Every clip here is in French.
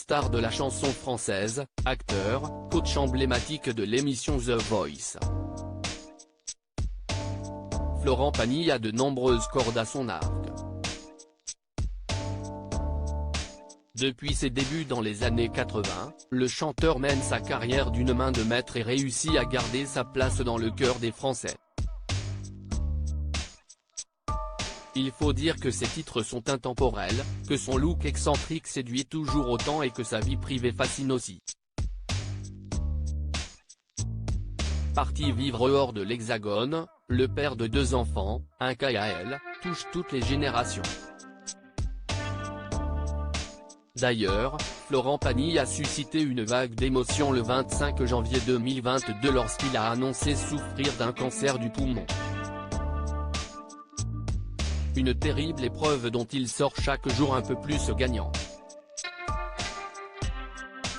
star de la chanson française, acteur, coach emblématique de l'émission The Voice. Florent Pagny a de nombreuses cordes à son arc. Depuis ses débuts dans les années 80, le chanteur mène sa carrière d'une main de maître et réussit à garder sa place dans le cœur des Français. Il faut dire que ses titres sont intemporels, que son look excentrique séduit toujours autant et que sa vie privée fascine aussi. Parti vivre hors de l'Hexagone, le père de 2 enfants, un KAL, touche toutes les générations. D'ailleurs, Florent Pagny a suscité une vague d'émotions le 25 janvier 2022 lorsqu'il a annoncé souffrir d'un cancer du poumon. Une terrible épreuve dont il sort chaque jour un peu plus gagnant.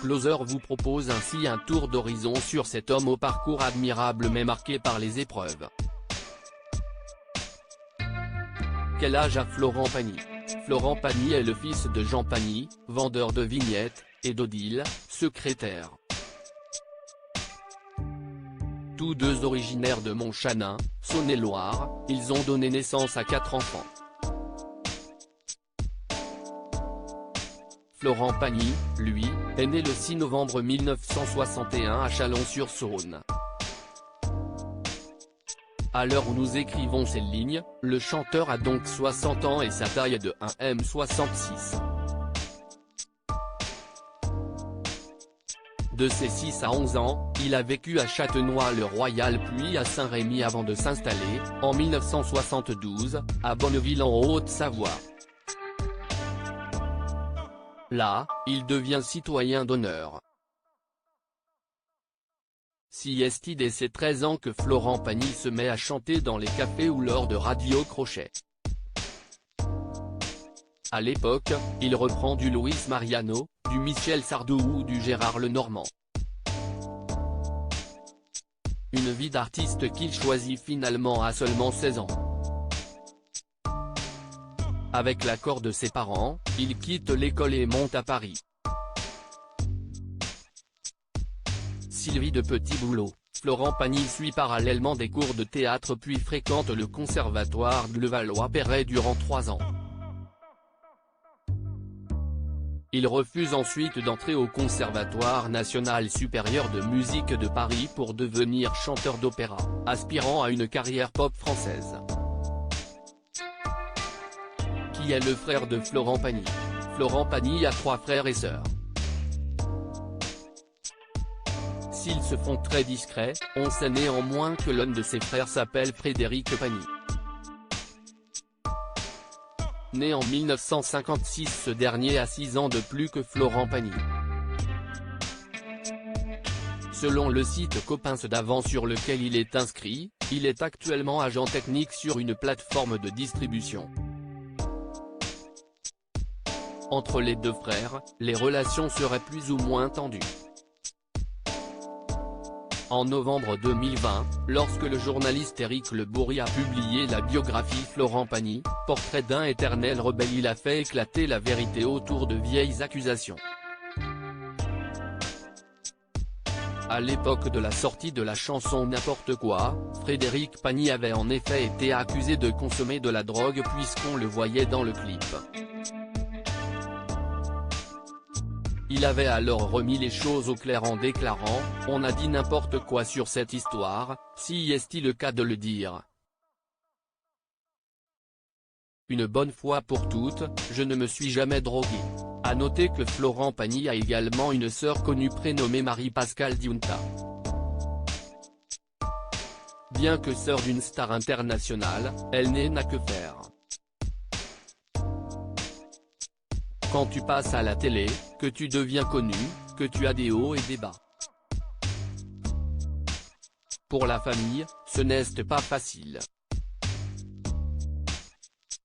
Closer vous propose ainsi un tour d'horizon sur cet homme au parcours admirable mais marqué par les épreuves. Quel âge a Florent Pagny? Florent Pagny est le fils de Jean Pagny, vendeur de vignettes, et d'Odile, secrétaire. Tous deux originaires de Montchanin, Saône-et-Loire, ils ont donné naissance à 4 enfants. Florent Pagny, lui, est né le 6 novembre 1961 à Chalon-sur-Saône. À l'heure où nous écrivons ces lignes, le chanteur a donc 60 ans et sa taille est de 1m66. De ses 6 à 11 ans, il a vécu à Châtenois-le-Royal puis à Saint-Rémy avant de s'installer, en 1972, à Bonneville en Haute-Savoie. Là, il devient citoyen d'honneur. C'est dès ses 13 ans que Florent Pagny se met à chanter dans les cafés ou lors de Radio Crochet. À l'époque, il reprend du Luis Mariano, du Michel Sardou ou du Gérard Lenormand. Une vie d'artiste qu'il choisit finalement à seulement 16 ans. Avec l'accord de ses parents, il quitte l'école et monte à Paris. Sylvie de Petit-Boulot, Florent Pagny suit parallèlement des cours de théâtre puis fréquente le conservatoire de Levallois-Perret durant 3 ans. Il refuse ensuite d'entrer au Conservatoire national supérieur de musique de Paris pour devenir chanteur d'opéra, aspirant à une carrière pop française. Qui est le frère de Florent Pagny? Florent Pagny a 3 frères et sœurs. S'ils se font très discrets, on sait néanmoins que l'un de ses frères s'appelle Frédéric Pagny. Né en 1956, ce dernier a 6 ans de plus que Florent Pagny. Selon le site Copains d'Avant sur lequel il est inscrit, il est actuellement agent technique sur une plateforme de distribution. Entre les 2 frères, les relations seraient plus ou moins tendues. En novembre 2020, lorsque le journaliste Éric Le Bourri a publié la biographie Florent Pagny, portrait d'un éternel rebelle, il a fait éclater la vérité autour de vieilles accusations. À l'époque de la sortie de la chanson N'importe quoi, Frédéric Pagny avait en effet été accusé de consommer de la drogue puisqu'on le voyait dans le clip. Il avait alors remis les choses au clair en déclarant « On a dit n'importe quoi sur cette histoire, si est-il le cas de le dire. Une bonne fois pour toutes, je ne me suis jamais drogué. » À noter que Florent Pagny a également une sœur connue prénommée Marie-Pascale Diunta. Bien que sœur d'une star internationale, elle n'a que faire. Quand tu passes à la télé, que tu deviens connu, que tu as des hauts et des bas. Pour la famille, ce n'est pas facile.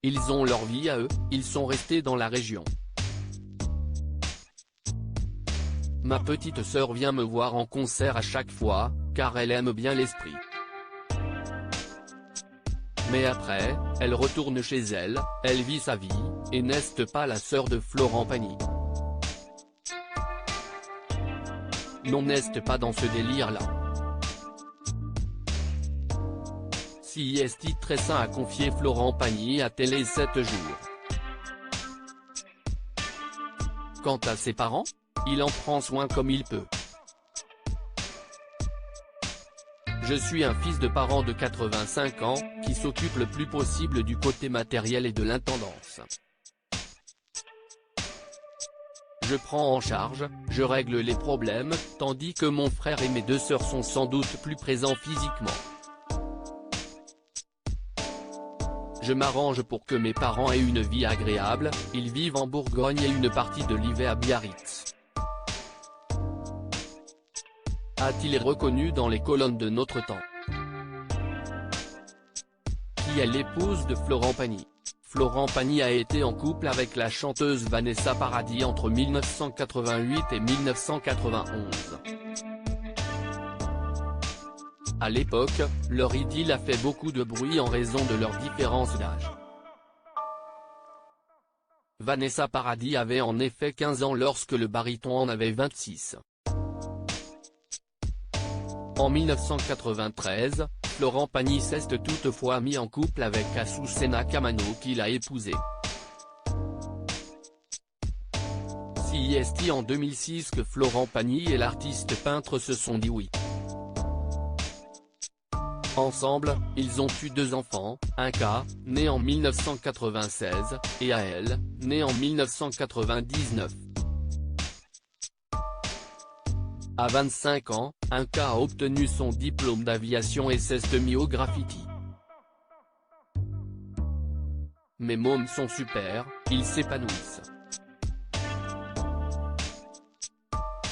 Ils ont leur vie à eux, ils sont restés dans la région. Ma petite sœur vient me voir en concert à chaque fois, car elle aime bien l'esprit. Mais après, elle retourne chez elle, elle vit sa vie, et n'est pas la sœur de Florent Pagny. non n'est pas dans ce délire-là. CIST Tressin a confié Florent Pagny à Télé 7 jours. Quant à ses parents, il en prend soin comme il peut. Je suis un fils de parents de 85 ans, qui s'occupe le plus possible du côté matériel et de l'intendance. Je prends en charge, je règle les problèmes, tandis que mon frère et mes deux sœurs sont sans doute plus présents physiquement. Je m'arrange pour que mes parents aient une vie agréable, ils vivent en Bourgogne et une partie de l'hiver à Biarritz. A-t-il reconnu dans les colonnes de Notre Temps. Qui est l'épouse de Florent Pagny. Florent Pagny a été en couple avec la chanteuse Vanessa Paradis entre 1988 et 1991. À l'époque, leur idylle a fait beaucoup de bruit en raison de leur différence d'âge. Vanessa Paradis avait en effet 15 ans lorsque le baryton en avait 26. En 1993, Florent Pagny s'est toutefois mis en couple avec Azucena Camano qu'il a épousée. CIST en 2006 que Florent Pagny et l'artiste peintre se sont dit oui. Ensemble, ils ont eu 2 enfants, un K, né en 1996, et AL, né en 1999. À 25 ans, un K a obtenu son diplôme d'aviation et s'est mis au graffiti. Mes mômes sont super, ils s'épanouissent.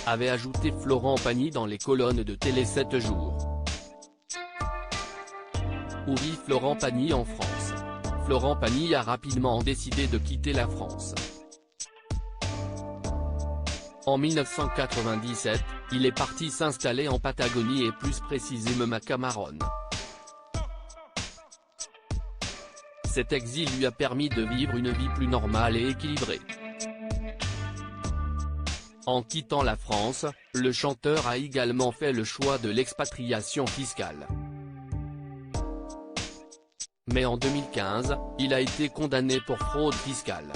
Avait ajouté Florent Pagny dans les colonnes de Télé 7 jours. Où vit Florent Pagny en France? Florent Pagny a rapidement décidé de quitter la France. En 1997, il est parti s'installer en Patagonie et plus précisément à Camarón. Cet exil lui a permis de vivre une vie plus normale et équilibrée. En quittant la France, le chanteur a également fait le choix de l'expatriation fiscale. Mais en 2015, il a été condamné pour fraude fiscale.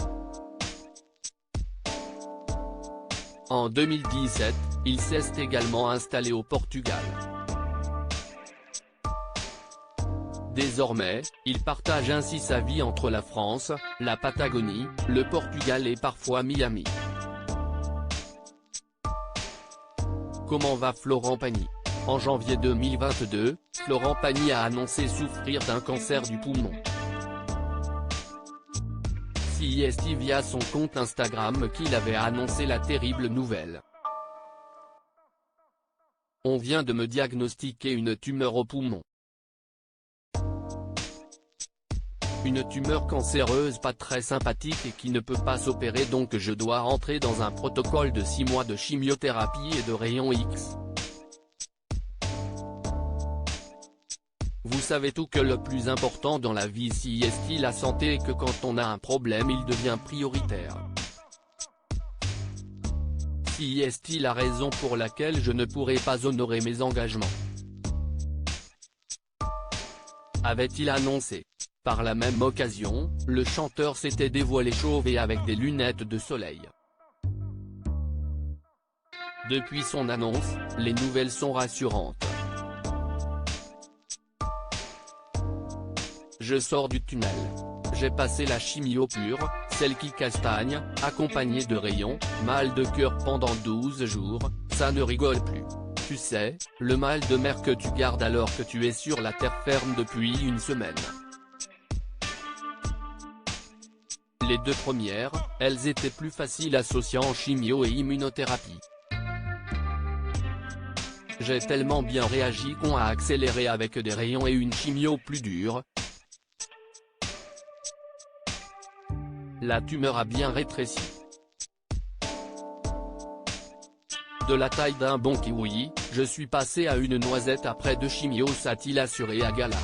En 2017, il s'est également installé au Portugal. Désormais, il partage ainsi sa vie entre la France, la Patagonie, le Portugal et parfois Miami. Comment va Florent Pagny? En janvier 2022, Florent Pagny a annoncé souffrir d'un cancer du poumon. CIST via son compte Instagram qu'il avait annoncé la terrible nouvelle. On vient de me diagnostiquer une tumeur au poumon. Une tumeur cancéreuse pas très sympathique et qui ne peut pas s'opérer, donc je dois entrer dans un protocole de 6 mois de chimiothérapie et de rayons X. Vous savez tout que le plus important dans la vie CIST la santé, et que quand on a un problème il devient prioritaire. CIST la raison pour laquelle je ne pourrai pas honorer mes engagements. Avait-il annoncé. Par la même occasion, le chanteur s'était dévoilé chauve et avec des lunettes de soleil. Depuis son annonce, les nouvelles sont rassurantes. Je sors du tunnel. J'ai passé la chimio pure, celle qui castagne, accompagnée de rayons, mal de cœur pendant 12 jours, ça ne rigole plus. Tu sais, le mal de mer que tu gardes alors que tu es sur la terre ferme depuis une semaine. Les 2 premières, elles étaient plus faciles associant chimio et immunothérapie. J'ai tellement bien réagi qu'on a accéléré avec des rayons et une chimio plus dure. La tumeur a bien rétréci. De la taille d'un bon kiwi, je suis passé à une noisette après 2 chimios, a-t-il assuré à Gala.